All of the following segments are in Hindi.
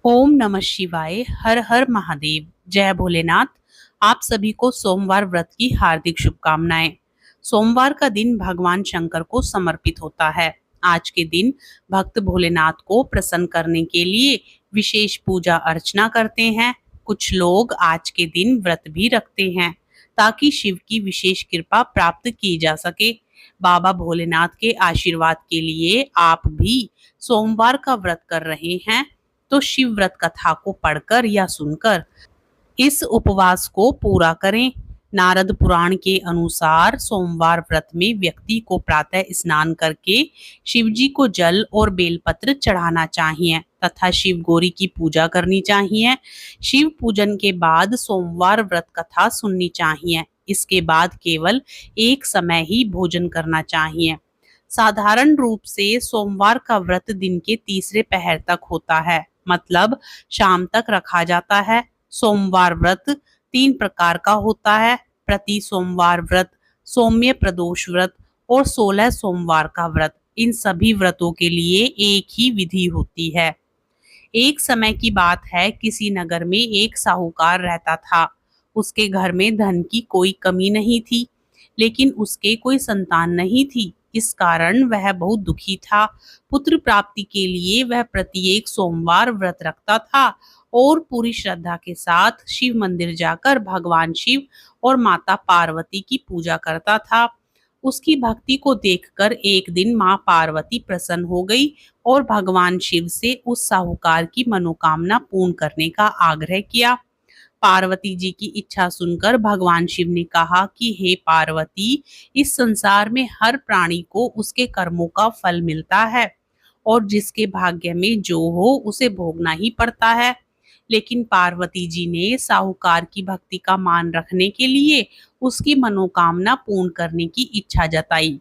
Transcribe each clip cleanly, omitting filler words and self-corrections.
ओम नमः शिवाय। हर हर महादेव। जय भोलेनाथ। आप सभी को सोमवार व्रत की हार्दिक शुभकामनाएं। सोमवार का दिन भगवान शंकर को समर्पित होता है। आज के दिन भक्त भोलेनाथ को प्रसन्न करने के लिए विशेष पूजा अर्चना करते हैं। कुछ लोग आज के दिन व्रत भी रखते हैं ताकि शिव की विशेष कृपा प्राप्त की जा सके। बाबा भोलेनाथ के आशीर्वाद के लिए आप भी सोमवार का व्रत कर रहे हैं तो शिव व्रत कथा को पढ़कर या सुनकर इस उपवास को पूरा करें। नारद पुराण के अनुसार सोमवार व्रत में व्यक्ति को प्रातः स्नान करके शिव जी को जल और बेलपत्र चढ़ाना चाहिए तथा शिव गौरी की पूजा करनी चाहिए। शिव पूजन के बाद सोमवार व्रत कथा सुननी चाहिए। इसके बाद केवल एक समय ही भोजन करना चाहिए। साधारण रूप से सोमवार का व्रत दिन के तीसरे पहर तक होता है, मतलब शाम तक रखा जाता है। सोमवार व्रत 3 प्रकार का होता है: प्रति सोमवार व्रत, सौम्य प्रदोष व्रत और 16 सोमवार का व्रत। इन सभी व्रतों के लिए एक ही विधि होती है। एक समय की बात है, किसी नगर में एक साहूकार रहता था। उसके घर में धन की कोई कमी नहीं थी, लेकिन उसके कोई संतान नहीं थी। इस कारण वह बहुत दुखी था। पुत्र प्राप्ति के लिए वह प्रत्येक सोमवार व्रत रखता था और पूरी श्रद्धा के साथ शिव मंदिर जाकर भगवान शिव और माता पार्वती की पूजा करता था। उसकी भक्ति को देखकर एक दिन माँ पार्वती प्रसन्न हो गई और भगवान शिव से उस साहूकार की मनोकामना पूर्ण करने का आग्रह किया। पार्वती जी की इच्छा सुनकर भगवान शिव ने कहा कि हे पार्वती, इस संसार में हर प्राणी को उसके कर्मों का फल मिलता है और जिसके भाग्य में जो हो उसे भोगना ही पड़ता है। लेकिन पार्वती जी ने साहूकार की भक्ति का मान रखने के लिए उसकी मनोकामना पूर्ण करने की इच्छा जताई।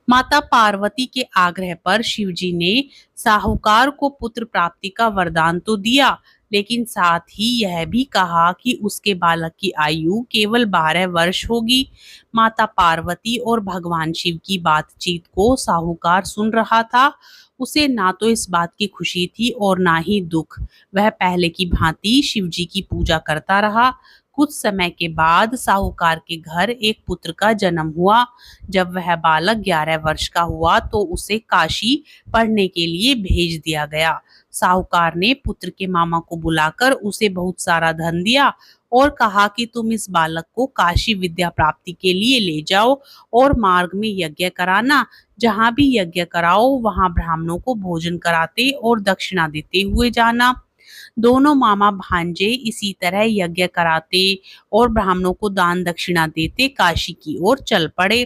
माता पार्वती के आग्रह पर शिवजी ने साहूकार को पुत्र प्राप्ति का वरदान तो दिया, लेकिन साथ ही यह भी कहा कि उसके बालक की आयु केवल 12 वर्ष होगी। माता पार्वती और भगवान शिव की बातचीत को साहूकार सुन रहा था। उसे ना तो इस बात की खुशी थी और ना ही दुख। वह पहले की भांति शिव जी की पूजा करता रहा। कुछ समय के बाद साहूकार के घर एक पुत्र का जन्म हुआ। जब वह बालक 11 वर्ष का हुआ तो उसे काशी पढ़ने के लिए भेज दिया गया। साहूकार ने पुत्र के मामा को बुलाकर उसे बहुत सारा धन दिया और कहा कि तुम इस बालक को काशी विद्या प्राप्ति के लिए ले जाओ और मार्ग में यज्ञ कराना। जहाँ भी यज्ञ कराओ वहाँ ब्राह्मणों को भोजन कराते और दक्षिणा देते हुए जाना। दोनों मामा भांजे इसी तरह यज्ञ कराते और ब्राह्मणों को दान दक्षिणा देते काशी की ओर चल पड़े।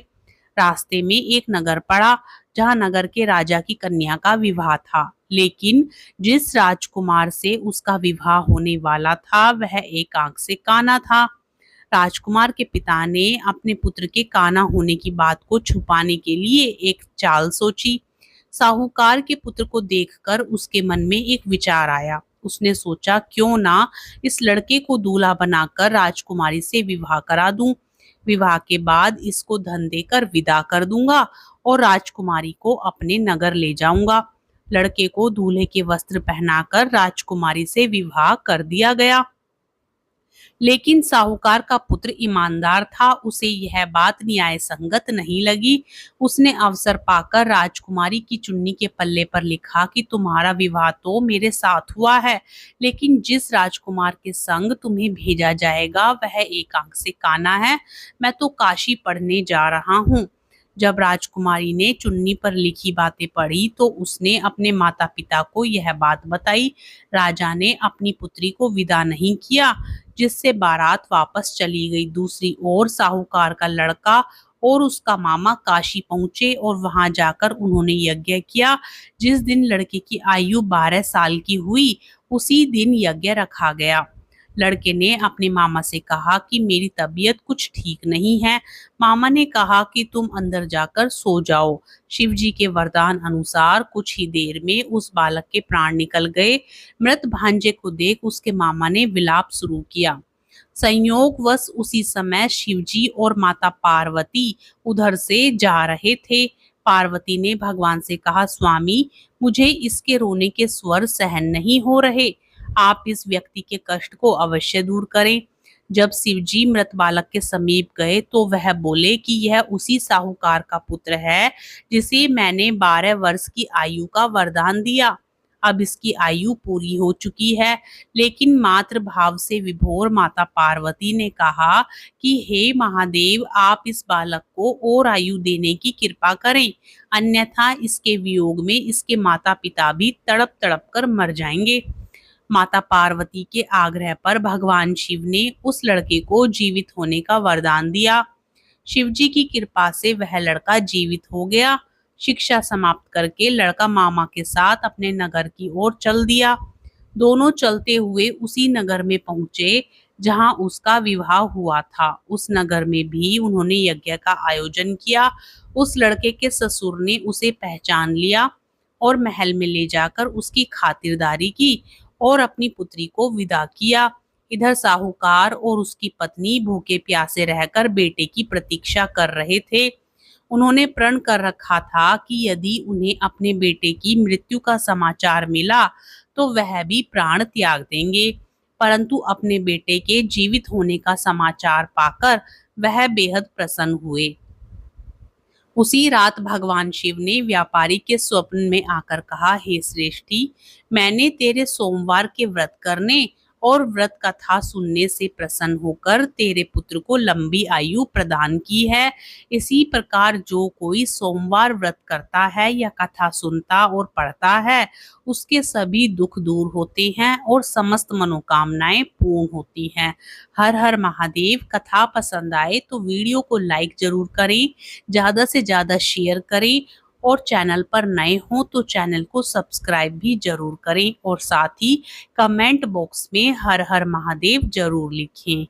रास्ते में एक नगर पड़ा जहाँ नगर के राजा की कन्या का विवाह था, लेकिन जिस राजकुमार से उसका विवाह होने वाला था वह एक आंख से काना था। राजकुमार के पिता ने अपने पुत्र के काना होने की बात को छुपाने के लिए एक चाल सोची। साहूकार के पुत्र को देखकर उसके मन में एक विचार आया। उसने सोचा, क्यों ना इस लड़के को दूल्हा बनाकर राजकुमारी से विवाह करा दूं। विवाह के बाद इसको धन देकर विदा कर दूंगा और राजकुमारी को अपने नगर ले जाऊंगा। लड़के को दूल्हे के वस्त्र पहनाकर राजकुमारी से विवाह कर दिया गया। लेकिन साहूकार का पुत्र ईमानदार था, उसे यह बात न्याय संगत नहीं लगी। उसने अवसर पाकर राजकुमारी की चुन्नी के पल्ले पर लिखा कि तुम्हारा विवाह तो मेरे साथ हुआ है, लेकिन जिस राजकुमार के संग तुम्हें भेजा जाएगा वह एक आंख से काना है। मैं तो काशी पढ़ने जा रहा हूँ। जब राजकुमारी ने चुन्नी पर लिखी बातें पढ़ी तो उसने अपने माता पिता को यह बात बताई। राजा ने अपनी पुत्री को विदा नहीं किया, जिससे बारात वापस चली गई। दूसरी ओर साहूकार का लड़का और उसका मामा काशी पहुंचे और वहां जाकर उन्होंने यज्ञ किया। जिस दिन लड़के की आयु 12 साल की हुई उसी दिन यज्ञ रखा गया। लड़के ने अपने मामा से कहा कि मेरी तबीयत कुछ ठीक नहीं है। मामा ने कहा कि तुम अंदर जाकर सो जाओ। शिवजी के वरदान अनुसार कुछ ही देर में उस बालक के प्राण निकल गए। मृत भांजे को देख उसके मामा ने विलाप शुरू किया। संयोगवश उसी समय शिवजी और माता पार्वती उधर से जा रहे थे। पार्वती ने भगवान से कहा, स्वामी, मुझे इसके रोने के स्वर सहन नहीं हो रहे। आप इस व्यक्ति के कष्ट को अवश्य दूर करें। जब शिवजी मृत बालक के समीप गए तो वह बोले कि यह उसी साहूकार का पुत्र है जिसे मैंने 12 वर्ष की आयु का वरदान दिया। अब इसकी आयु पूरी हो चुकी है। लेकिन मातृ भाव से विभोर माता पार्वती ने कहा कि हे महादेव, आप इस बालक को और आयु देने की कृपा करें, अन्यथा इसके वियोग में इसके माता पिता भी तड़प तड़प कर मर जाएंगे। माता पार्वती के आग्रह पर भगवान शिव ने उस लड़के को जीवित होने का वरदान दिया। शिवजी की कृपा से वह लड़का जीवित हो गया। शिक्षा समाप्त करके लड़का मामा के साथ अपने नगर की ओर चल दिया। दोनों चलते हुए उसी नगर में पहुंचे जहां उसका विवाह हुआ था। उस नगर में भी उन्होंने यज्ञ का आयोजन किया। उस लड़के के ससुर ने उसे पहचान लिया और महल में ले जाकर उसकी खातिरदारी की और अपनी पुत्री को विदा किया। इधर साहूकार और उसकी पत्नी भूखे प्यासे रहकर बेटे की प्रतीक्षा कर रहे थे। उन्होंने प्रण कर रखा था कि यदि उन्हें अपने बेटे की मृत्यु का समाचार मिला तो वह भी प्राण त्याग देंगे। परंतु अपने बेटे के जीवित होने का समाचार पाकर वह बेहद प्रसन्न हुए। उसी रात भगवान शिव ने व्यापारी के स्वप्न में आकर कहा, हे श्रेष्ठी, मैंने तेरे सोमवार के व्रत करने और व्रत कथा सुनने से प्रसन्न होकर तेरे पुत्र को लंबी आयु प्रदान की है। इसी प्रकार जो कोई सोमवार व्रत करता है या कथा सुनता और पढ़ता है, उसके सभी दुख दूर होते हैं और समस्त मनोकामनाएं पूर्ण होती हैं। हर हर महादेव। कथा पसंद आए तो वीडियो को लाइक जरूर करें, ज्यादा से ज्यादा शेयर करें और चैनल पर नए हो तो चैनल को सब्सक्राइब भी जरूर करें और साथ ही कमेंट बॉक्स में हर हर महादेव जरूर लिखें।